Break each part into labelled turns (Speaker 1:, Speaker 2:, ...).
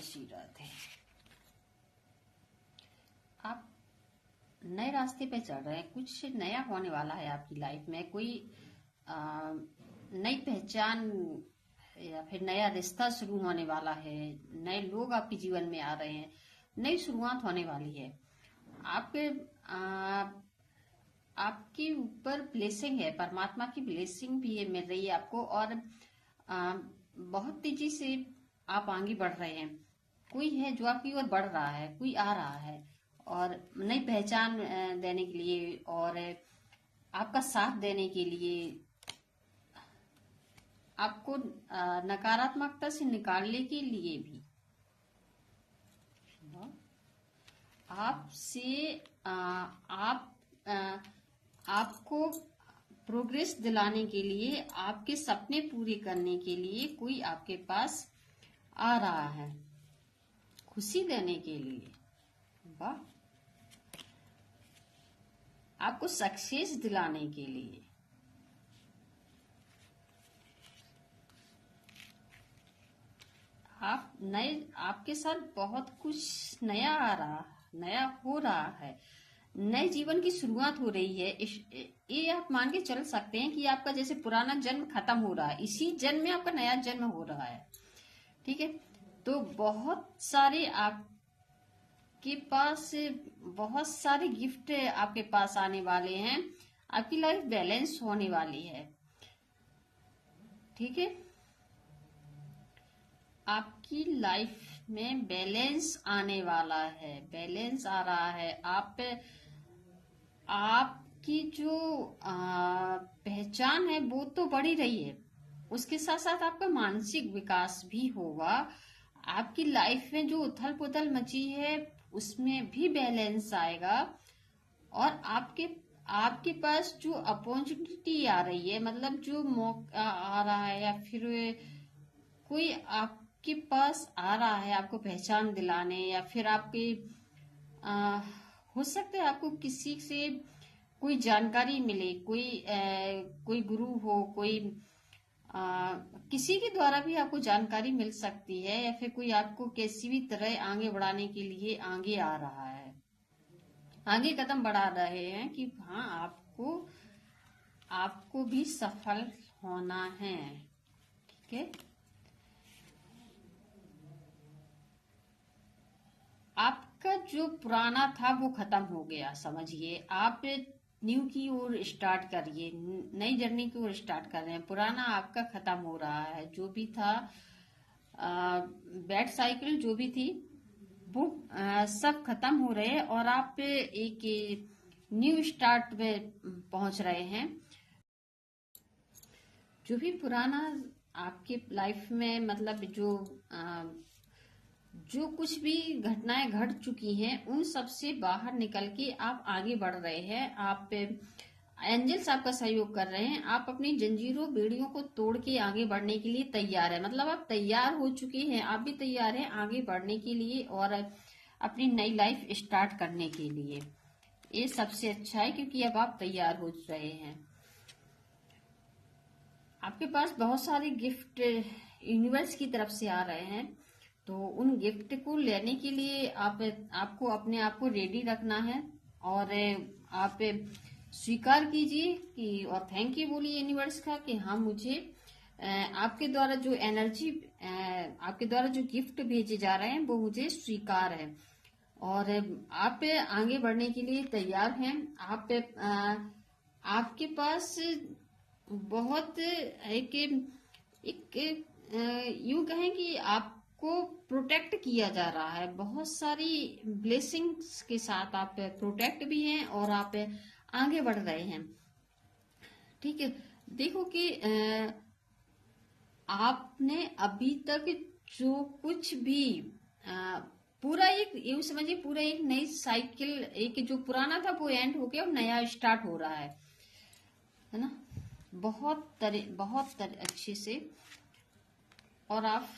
Speaker 1: जय श्री राधे। आप नए रास्ते पे चल रहे हैं, कुछ नया होने वाला है आपकी लाइफ में। कोई नई पहचान या फिर नया रिश्ता शुरू होने वाला है। नए लोग आपके जीवन में आ रहे हैं, नई शुरुआत होने वाली है। आपके आपके ऊपर ब्लेसिंग है, परमात्मा की ब्लेसिंग भी मिल रही है आपको। और बहुत तेजी से आप आगे बढ़ रहे हैं। कोई है जो आपकी ओर बढ़ रहा है, कोई आ रहा है और नई पहचान देने के लिए और आपका साथ देने के लिए, आपको नकारात्मकता से निकालने के लिए भी, आपसे आपको प्रोग्रेस दिलाने के लिए, आपके सपने पूरे करने के लिए कोई आपके पास आ रहा है, खुशी देने के लिए। वाह, आपको सक्सेस दिलाने के लिए। आप नए, आपके साथ बहुत कुछ नया आ रहा, नया हो रहा है, नए जीवन की शुरुआत हो रही है। ये आप मान के चल सकते हैं कि आपका जैसे पुराना जन्म खत्म हो रहा है, इसी जन्म में आपका नया जन्म हो रहा है। ठीक है, तो बहुत सारे आपके पास बहुत सारे गिफ्ट आपके पास आने वाले हैं। आपकी लाइफ बैलेंस होने वाली है। ठीक है, आपकी लाइफ में बैलेंस आने वाला है, बैलेंस आ रहा है। आपकी जो पहचान है वो तो बढ़ी रही है, उसके साथ साथ आपका मानसिक विकास भी होगा। आपकी लाइफ में जो उथल पुथल मची है उसमें भी बैलेंस आएगा। और आपके पास जो अपॉर्चुनिटी आ रही है, मतलब जो मौका आ रहा है या फिर कोई आपके पास आ रहा है आपको पहचान दिलाने, या फिर आपके हो सकता है आपको किसी से कोई जानकारी मिले, कोई गुरु हो, कोई किसी के द्वारा भी आपको जानकारी मिल सकती है, या फिर कोई आपको किसी भी तरह आगे बढ़ाने के लिए आगे आ रहा है, आगे कदम बढ़ा रहे हैं कि हाँ आपको भी सफल होना है। ठीक है, आपका जो पुराना था वो खत्म हो गया, समझिए। आप न्यू की ओर स्टार्ट करिए, नई जर्नी की ओर स्टार्ट कर रहे हैं। पुराना आपका खत्म हो रहा है, जो भी था बैड साइकिल जो भी थी वो सब खत्म हो रहे हैं और आप एक न्यू स्टार्ट में पहुंच रहे हैं। जो भी पुराना आपके लाइफ में, मतलब जो कुछ भी घटनाएं घट चुकी हैं उन सब से बाहर निकल के आप आगे बढ़ रहे हैं। आप एंजल्स आपका सहयोग कर रहे हैं। आप अपनी जंजीरों बेड़ियों को तोड़ के आगे बढ़ने के लिए तैयार है। मतलब आप तैयार हो चुके हैं, आप भी तैयार हैं आगे बढ़ने के लिए और अपनी नई लाइफ स्टार्ट करने के लिए। ये सबसे अच्छा है क्योंकि अब आप तैयार हो रहे हैं। आपके पास बहुत सारे गिफ्ट यूनिवर्स की तरफ से आ रहे हैं, तो उन गिफ्ट को लेने के लिए आपको अपने आप को रेडी रखना है और आप स्वीकार कीजिए कि और थैंक यू बोलिए यूनिवर्स का कि हाँ, मुझे आपके द्वारा जो एनर्जी, आपके द्वारा जो गिफ्ट भेजे जा रहे हैं वो मुझे स्वीकार है और आप आगे बढ़ने के लिए तैयार हैं। आपके पास बहुत एक यूं कहें कि आपको प्रोटेक्ट किया जा रहा है। बहुत सारी ब्लेसिंग्स के साथ आप प्रोटेक्ट भी हैं और आप आगे बढ़ रहे हैं। ठीक है, देखो कि आपने अभी तक जो कुछ भी पूरा एक यूं समझिए, पूरा एक नई साइकिल, एक जो पुराना था वो एंड हो गया और नया स्टार्ट हो रहा है ना, बहुत अच्छे से। और आप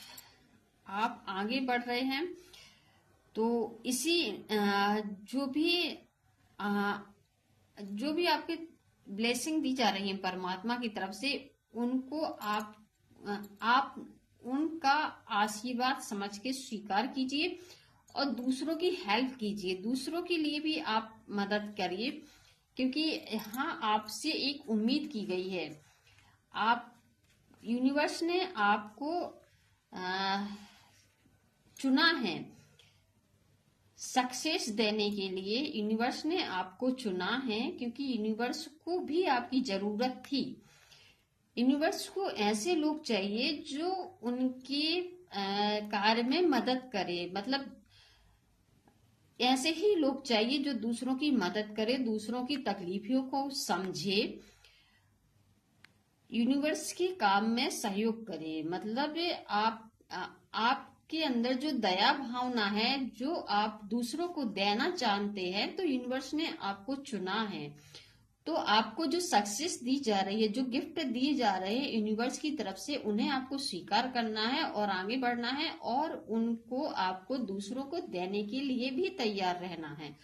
Speaker 1: आगे बढ़ रहे हैं। तो इसी जो भी आपके ब्लेसिंग दी जा रही है परमात्मा की तरफ से, उनको आप उनका आशीर्वाद समझ के स्वीकार कीजिए और दूसरों की हेल्प कीजिए, दूसरों के लिए भी आप मदद करिए, क्योंकि यहाँ आपसे एक उम्मीद की गई है। आप यूनिवर्स ने आपको चुना है सक्सेस देने के लिए। यूनिवर्स ने आपको चुना है क्योंकि यूनिवर्स को भी आपकी जरूरत थी। यूनिवर्स को ऐसे लोग चाहिए जो उनके कार्य में मदद करे, मतलब ऐसे ही लोग चाहिए जो दूसरों की मदद करे, दूसरों की तकलीफों को समझे, यूनिवर्स के काम में सहयोग करे। मतलब आपके अंदर जो दया भावना है, जो आप दूसरों को देना चाहते हैं, तो यूनिवर्स ने आपको चुना है। तो आपको जो सक्सेस दी जा रही है, जो गिफ्ट दिए जा रहे हैं यूनिवर्स की तरफ से, उन्हें आपको स्वीकार करना है और आगे बढ़ना है और उनको आपको दूसरों को देने के लिए भी तैयार रहना है।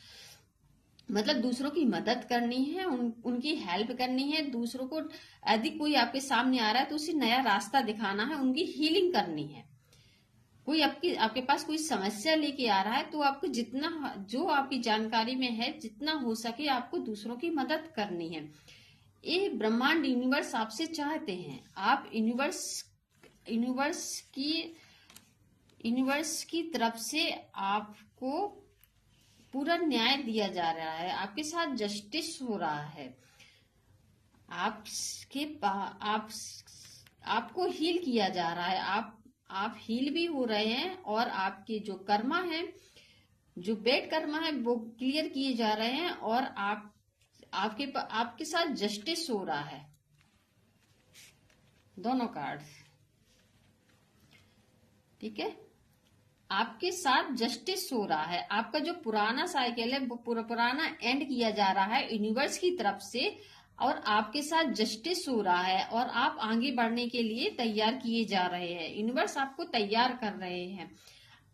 Speaker 1: मतलब दूसरों की मदद करनी है, उनकी हेल्प करनी है, दूसरों को यदि कोई आपके सामने आ रहा है तो उसे नया रास्ता दिखाना है, उनकी हीलिंग करनी है। कोई आपके पास कोई समस्या लेके आ रहा है तो आपको जितना जो आपकी जानकारी में है, जितना हो सके आपको दूसरों की मदद करनी है। ये ब्रह्मांड यूनिवर्स आपसे चाहते हैं। आप यूनिवर्स की तरफ से आपको पूरा न्याय दिया जा रहा है, आपके साथ जस्टिस हो रहा है, आपको हील किया जा रहा है, आप हील भी हो रहे हैं और आपके जो कर्मा है, जो बैड कर्मा है, वो क्लियर किए जा रहे हैं और आपके साथ जस्टिस हो रहा है। दोनों कार्ड, ठीक है, आपके साथ जस्टिस हो रहा है। आपका जो पुराना साइकिल है वो पुराना एंड किया जा रहा है यूनिवर्स की तरफ से और आपके साथ जस्टिस हो रहा है और आप आगे बढ़ने के लिए तैयार किए जा रहे हैं। यूनिवर्स आपको तैयार कर रहे हैं।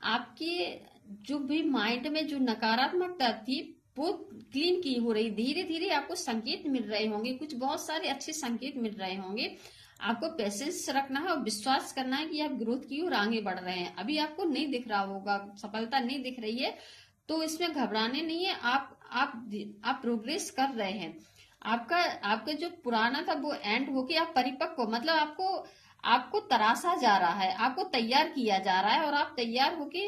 Speaker 1: आपके जो भी माइंड में जो नकारात्मकता थी वो क्लीन की हो रही, धीरे धीरे आपको संकेत मिल रहे होंगे, कुछ बहुत सारे अच्छे संकेत मिल रहे होंगे। आपको पेशेंस रखना है और विश्वास करना है कि आप ग्रोथ की ओर आगे बढ़ रहे हैं। अभी आपको नहीं दिख रहा होगा, सफलता नहीं दिख रही है, तो इसमें घबराने नहीं है। आप प्रोग्रेस कर रहे हैं। आपका जो पुराना था वो एंड होके आप परिपक्व, मतलब आपको तराशा जा रहा है, आपको तैयार किया जा रहा है और आप तैयार होके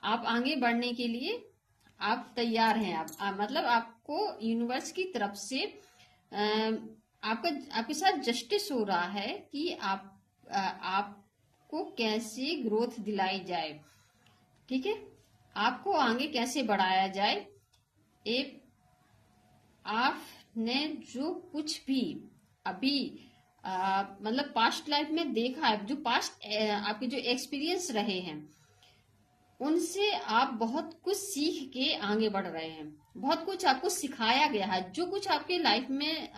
Speaker 1: आप आगे बढ़ने के लिए आप तैयार हैं। मतलब आपको यूनिवर्स की तरफ से आपके साथ जस्टिस हो रहा है कि आपको कैसे ग्रोथ दिलाई जाए, ठीक है, आपको आगे कैसे बढ़ाया जाए। आपने जो कुछ भी अभी मतलब पास्ट लाइफ में देखा है, जो पास्ट आपके जो एक्सपीरियंस रहे हैं, उनसे आप बहुत कुछ सीख के आगे बढ़ रहे हैं। बहुत कुछ आपको सिखाया गया है। जो कुछ आपके लाइफ में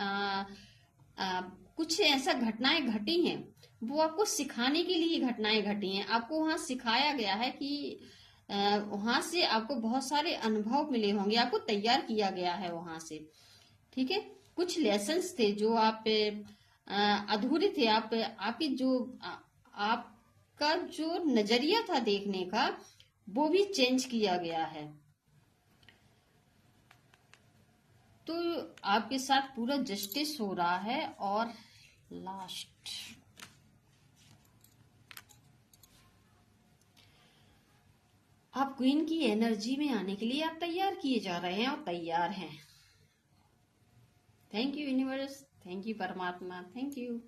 Speaker 1: कुछ ऐसा घटनाएं घटी हैं, वो आपको सिखाने के लिए घटनाएं घटी हैं। आपको वहां सिखाया गया है कि वहां से आपको बहुत सारे अनुभव मिले होंगे, आपको तैयार किया गया है वहां से, ठीक है। कुछ लेसन्स थे जो आप अधूरे थे, आपकी जो आपका जो नजरिया था देखने का, वो भी चेंज किया गया है। तो आपके साथ पूरा जस्टिस हो रहा है। और लास्ट, आप क्वीन की एनर्जी में आने के लिए आप तैयार किए जा रहे हैं और तैयार हैं। Thank you universe, thank you परमात्मा, थैंक यू।